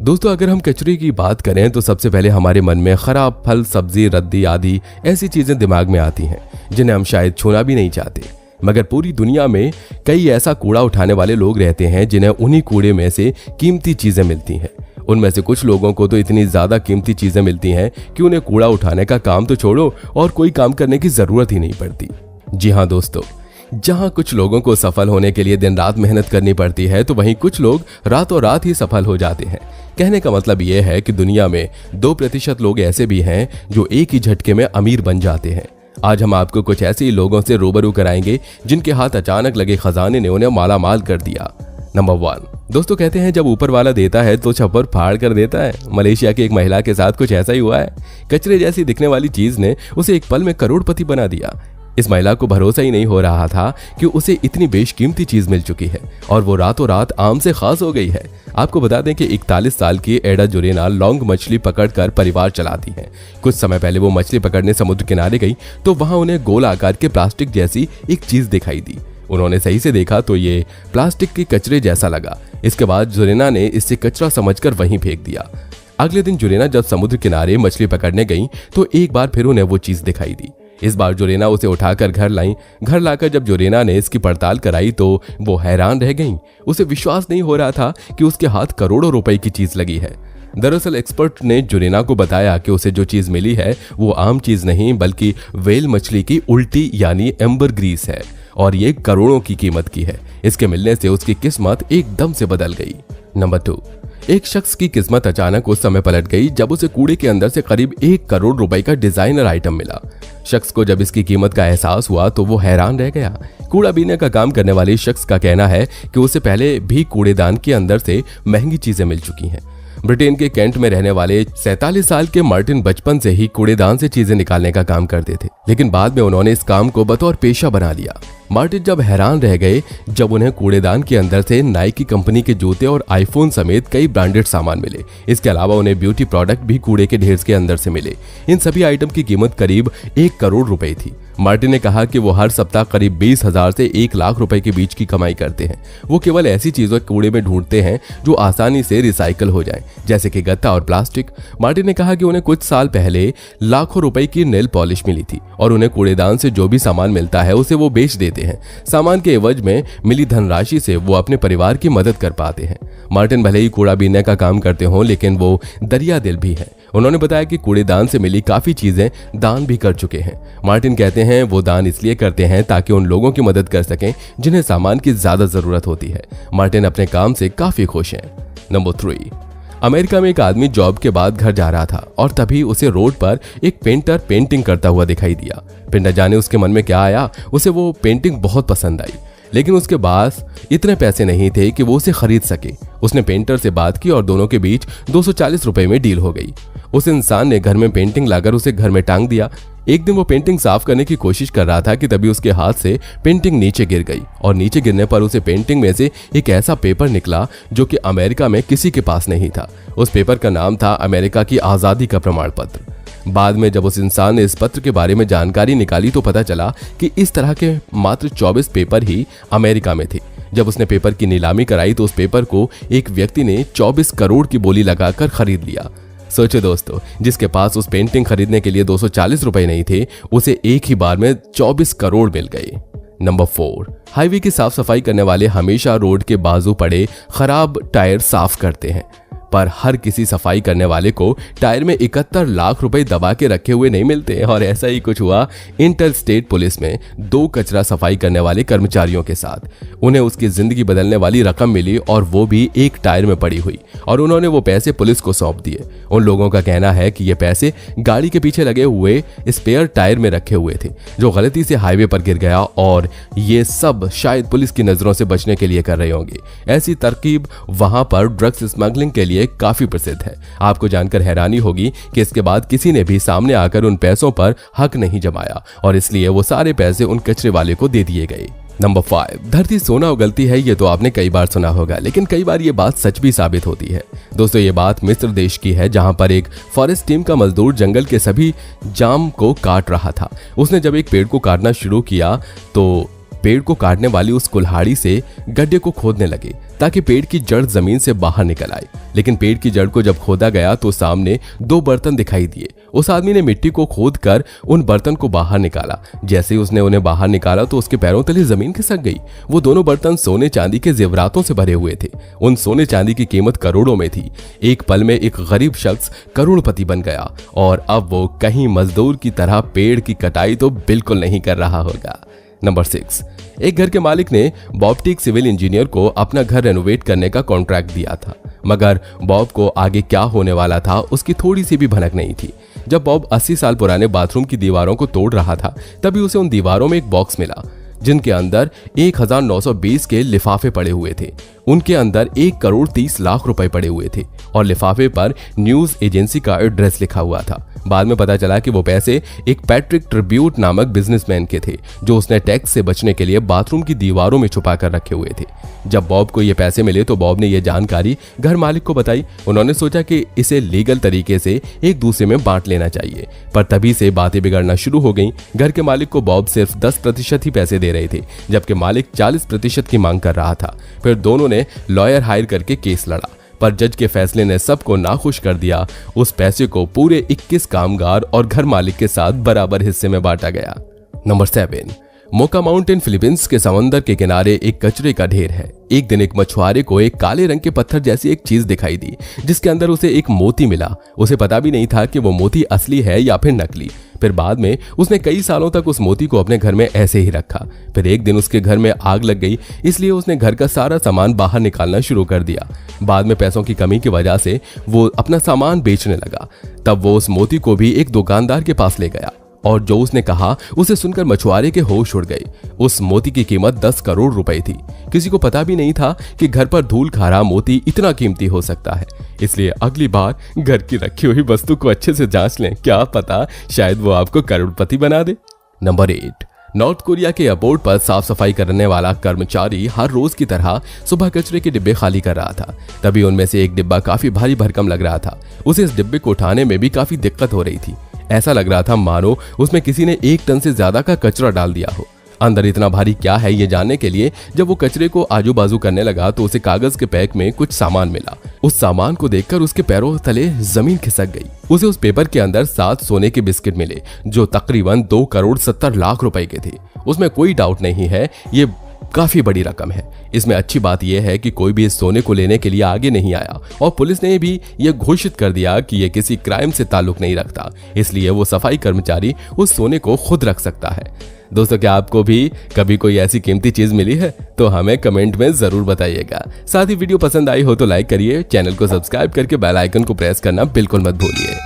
दोस्तों, अगर हम कचरे की बात करें तो सबसे पहले हमारे मन में खराब फल, सब्जी, रद्दी आदि ऐसी चीजें दिमाग में आती हैं जिन्हें हम शायद छूना भी नहीं चाहते। मगर पूरी दुनिया में कई ऐसा कूड़ा उठाने वाले लोग रहते हैं जिन्हें उन्हीं कूड़े में से कीमती चीजें मिलती हैं। उनमें से कुछ लोगों को तो इतनी ज्यादा कीमती चीजें मिलती हैं कि उन्हें कूड़ा उठाने का काम तो छोड़ो और कोई काम करने की जरूरत ही नहीं पड़ती। जी हाँ दोस्तों, जहां कुछ लोगों को सफल होने के लिए दिन रात मेहनत करनी पड़ती है, तो वहीं कुछ लोग रातों रात ही सफल हो जाते हैं। कहने का मतलब यह है कि दुनिया में 2% लोग ऐसे भी हैं जो एक ही झटके में अमीर बन जाते हैं। आज हम आपको कुछ ऐसे ही लोगों से रूबरू कराएंगे जिनके हाथ अचानक लगे खजाने ने उन्हें माला माल कर दिया। नंबर 1, दोस्तों कहते हैं जब ऊपर वाला देता है तो छप्पर फाड़ कर देता है। मलेशिया की एक महिला के साथ कुछ ऐसा ही हुआ है। कचरे जैसी दिखने वाली चीज ने उसे एक पल में करोड़पति बना दिया। इस महिला को भरोसा ही नहीं हो रहा था कि उसे इतनी बेशकीमती चीज मिल चुकी है और वो रातों रात आम से खास हो गई है। आपको बता दें कि 41 साल की एडा जोरेना लौंग मछली पकड़कर परिवार चलाती हैं। कुछ समय पहले वो मछली पकड़ने समुद्र किनारे गई तो वहां उन्हें गोल आकार के प्लास्टिक जैसी एक चीज दिखाई दी। उन्होंने सही से देखा तो ये प्लास्टिक के कचरे जैसा लगा। इसके बाद जोरेना ने इसे कचरा समझकर वहीं फेंक दिया। अगले दिन जोरेना जब समुद्र किनारे मछली पकड़ने गई तो एक बार फिर उन्हें वो चीज दिखाई दी। इस बार जोरेना उसे उठाकर घर लाई। घर लाकर जब जोरेना ने इसकी पड़ताल कराई तो वो हैरान रह गईं। उसे विश्वास नहीं हो रहा था कि उसके हाथ करोड़ों रुपए की चीज लगी है। दरअसल एक्सपर्ट ने जोरेना को बताया कि उसे जो चीज मिली है वो आम चीज नहीं बल्कि व्हेल मछली की उल्टी यानी एम्बरग्रीस है और ये करोड़ों की कीमत की है। इसके मिलने से उसकी किस्मत एकदम से बदल गई। नंबर 2, एक शख्स की किस्मत अचानक उस समय पलट गई जब उसे कूड़े के अंदर से करीब 1 करोड़ रुपए का डिजाइनर आइटम मिला। शख्स को जब इसकी कीमत का एहसास हुआ तो वो हैरान रह गया। कूड़ा बीने का काम करने वाले शख्स का कहना है कि उसे पहले भी कूड़ेदान के अंदर से महंगी चीजें मिल चुकी हैं। ब्रिटेन के कैंट में रहने वाले 47 साल के मार्टिन बचपन से ही कूड़ेदान से चीजें निकालने का काम करते थे, लेकिन बाद में उन्होंने इस काम को बतौर पेशा बना लिया। मार्टिन जब हैरान रह गए जब उन्हें कूड़ेदान के अंदर से नाइकी कंपनी के जूते और आईफोन समेत कई ब्रांडेड सामान मिले। इसके अलावा उन्हें ब्यूटी प्रोडक्ट भी कूड़े के ढेर के अंदर से मिले। इन सभी आइटम की कीमत करीब 1 करोड़ रुपए थी। मार्टिन ने कहा कि वो हर सप्ताह करीब 20,000 से 1 लाख रुपए के बीच की कमाई करते हैं। वो केवल ऐसी चीजों कूड़े में ढूंढते हैं जो आसानी से रिसाइकल हो जाएं, जैसे कि गत्ता और प्लास्टिक। मार्टिन ने कहा कि उन्हें कुछ साल पहले लाखों रुपए की नेल पॉलिश मिली थी और उन्हें कूड़ेदान से जो भी सामान मिलता है उसे वो बेच देते हैं। सामान के एवज में मिली धनराशि से वो अपने परिवार की मदद कर पाते हैं। मार्टिन भले ही कूड़ा बीनने का काम करते हों, लेकिन वो दरिया दिल भी है। उन्होंने बताया कि कूड़ेदान से मिली काफी चीजें दान भी कर चुके हैं। मार्टिन कहते हैं वो दान इसलिए करते हैं ताकि उन लोगों की मदद कर सकें जिन्हें सामान की ज्यादा जरूरत होती है। मार्टिन अपने काम से काफी खुश हैं। नंबर 3, अमेरिका में एक आदमी जॉब के बाद घर जा रहा था और तभी उसे रोड पर एक पेंटर पेंटिंग करता हुआ दिखाई दिया। फिर न जाने उसके मन में क्या आया, उसे वो पेंटिंग बहुत पसंद आई, लेकिन उसके पास इतने पैसे नहीं थे कि वो उसे खरीद सके। उसने पेंटर से बात की और दोनों के बीच 240 रुपए में डील हो गई। उस इंसान ने घर में पेंटिंग लाकर उसे घर में टांग दिया। एक दिन वो पेंटिंग साफ करने की कोशिश कर रहा था कि तभी उसके हाथ से पेंटिंग नीचे गिर गई और नीचे गिरने पर उसे पेंटिंग में से एक ऐसा पेपर निकला जो कि अमेरिका में किसी के पास नहीं था। उस पेपर का नाम था अमेरिका की आजादी का प्रमाण पत्र। बाद में जब उस इंसान ने इस पत्र के बारे में जानकारी निकाली तो पता चला कि इस तरह के मात्र 24 पेपर ही अमेरिका में थे। जब उसने पेपर की नीलामी कराई तो उस पेपर को एक व्यक्ति ने 24 करोड़ की बोली लगाकर खरीद लिया। सोचो दोस्तों, जिसके पास उस पेंटिंग खरीदने के लिए 240 रुपए नहीं थे, उसे एक ही बार में 24 करोड़ मिल गए। नंबर 4, हाईवे की साफ सफाई करने वाले हमेशा रोड के बाजू पड़े खराब टायर साफ करते हैं, पर हर किसी सफाई करने वाले को टायर में 71 लाख रुपए दबा के रखे हुए नहीं मिलते। और ऐसा ही कुछ हुआ इंटर स्टेट पुलिस में 2 कचरा सफाई करने वाले कर्मचारियों के साथ। उन्हें उसकी जिंदगी बदलने वाली रकम मिली और वो भी एक टायर में पड़ी हुई, और उन्होंने वो पैसे पुलिस को सौंप दिए। उन लोगों का कहना है कि ये पैसे गाड़ी के पीछे लगे हुए स्पेयर टायर में रखे हुए थे जो गलती से हाईवे पर गिर गया, और ये सब शायद पुलिस की नजरों से बचने के लिए कर रहे होंगे। ऐसी तरकीब वहां पर ड्रग्स स्मगलिंग के लिए काफी प्रसिद्ध है। आपको जानकर हैरानी होगी कि इसके बाद किसी ने भी सामने आकर उन पैसों पर हक नहीं जमाया और इसलिए वो सारे पैसे उन कचरे वाले को दे दिए गए। नंबर 5, धरती सोना उगलती है। ये तो आपने कई बार सुना होगा, लेकिन कई बार ये बात सच भी साबित होती है। दोस्तों, ये बात मिस्र देश की है, जहां पर एक फॉरेस्ट टीम का मजदूर जंगल के सभी जाम को काट रहा था। उसने जब एक पेड़ को काटना शुरू किया तो पेड़ को काटने वाली उस कुल्हाड़ी से गड्ढे को खोदने लगे ताकि पेड़ की जड़ जमीन से बाहर निकल आए। लेकिन पेड़ की जड़ को जब खोदा गया तो सामने 2 बर्तन दिखाई दिए। उस आदमी ने मिट्टी को खोद कर उन बर्तन को बाहर निकाला। जैसे ही उसने उन्हें बाहर निकाला तो उसके पैरों तले जमीन खिसक गई। वो दोनों बर्तन सोने चांदी के जेवरातों से भरे हुए थे। उन सोने चांदी की कीमत करोड़ों में थी। एक पल में एक गरीब शख्स करोड़पति बन गया और अब वो कहीं मजदूर की तरह पेड़ की कटाई तो बिल्कुल नहीं कर रहा होगा। नंबर 6, एक घर के मालिक ने बॉब टी सिविल इंजीनियर को अपना घर रेनोवेट करने का कॉन्ट्रैक्ट दिया था, मगर बॉब को आगे क्या होने वाला था उसकी थोड़ी सी भी भनक नहीं थी। जब बॉब 80 साल पुराने बाथरूम की दीवारों को तोड़ रहा था तभी उसे उन दीवारों में एक बॉक्स मिला जिनके अंदर 1920 के लिफाफे पड़े हुए थे। उनके अंदर 1,30,00,000 रुपए पड़े हुए थे और लिफाफे पर न्यूज एजेंसी का एड्रेस लिखा हुआ था। बाद में पता चला कि वो पैसे एक पैट्रिक ट्रिब्यूट नामक बिजनेसमैन के थे जो उसने टैक्स से बचने के लिए बाथरूम की दीवारों में छुपा कर रखे हुए थे। जब बॉब को ये पैसे मिले तो बॉब ने ये जानकारी घर मालिक को बताई। उन्होंने सोचा कि इसे लीगल तरीके से एक दूसरे में बांट लेना चाहिए, पर तभी से बातें बिगड़ना शुरू हो गईं। घर के मालिक को बॉब सिर्फ 10% ही पैसे दे रहे थे जबकि मालिक 40% की मांग कर रहा था। फिर दोनों ने लॉयर हायर करके केस लड़ा, पर जज के फैसले ने सबको नाखुश कर दिया। उस पैसे को पूरे 21 कामगार और घर मालिक के साथ बराबर हिस्से में बांटा गया। नंबर 7, मोका माउंटेन फिलीपींस के समंदर के किनारे एक कचरे का ढेर है। एक दिन एक मछुआरे को एक काले रंग के पत्थर जैसी एक चीज दिखाई दी जिसके अंदर उसे एक मोती मिला। उसे पता भी नहीं था कि वो मोती असली है या फिर नकली। फिर बाद में उसने कई सालों तक उस मोती को अपने घर में ऐसे ही रखा। फिर एक दिन उसके घर में आग लग गई, इसलिए उसने घर का सारा सामान बाहर निकालना शुरू कर दिया। बाद में पैसों की कमी की वजह से वो अपना सामान बेचने लगा। तब वो उस मोती को भी एक दुकानदार के पास ले गया और जो उसने कहा उसे सुनकर मछुआरे के होश उड़ गए। उस मोती की कीमत 10 करोड़ रुपए थी। किसी को पता भी नहीं था कि घर पर धूल खारा मोती इतना कीमती हो सकता है। इसलिए अगली बार घर की रखी हुई वस्तु को अच्छे से जांच लें, क्या पता शायद वो आपको करोड़पति बना दे। नंबर 8, नॉर्थ कोरिया के एयरपोर्ट पर साफ सफाई करने वाला कर्मचारी हर रोज की तरह सुबह कचरे के डिब्बे खाली कर रहा था। तभी उनमें से एक डिब्बा काफी भारी भरकम लग रहा था। उसे इस डिब्बे को उठाने में भी काफी दिक्कत हो रही थी। ऐसा लग रहा था मानो उसमें किसी ने 1 टन से ज्यादा का कचरा डाल दिया हो। अंदर इतना भारी क्या है ये जानने के लिए जब वो कचरे को आजू बाजू करने लगा तो उसे कागज के पैक में कुछ सामान मिला। उस सामान को देखकर उसके पैरों तले जमीन खिसक गई। उसे उस पेपर के अंदर 7 सोने के बिस्किट मिले जो तकरीबन 2,70,00,000 रुपए के थे। उसमें कोई डाउट नहीं है ये काफी बड़ी रकम है। इसमें अच्छी बात यह है कि कोई भी इस सोने को लेने के लिए आगे नहीं आया और पुलिस ने भी यह घोषित कर दिया कि यह किसी क्राइम से ताल्लुक नहीं रखता, इसलिए वो सफाई कर्मचारी उस सोने को खुद रख सकता है। दोस्तों, क्या आपको भी कभी कोई ऐसी कीमती चीज मिली है तो हमें कमेंट में जरूर बताइएगा। साथ ही वीडियो पसंद आई हो तो लाइक करिए, चैनल को सब्सक्राइब करके बेल आइकन को प्रेस करना बिल्कुल मत भूलिए।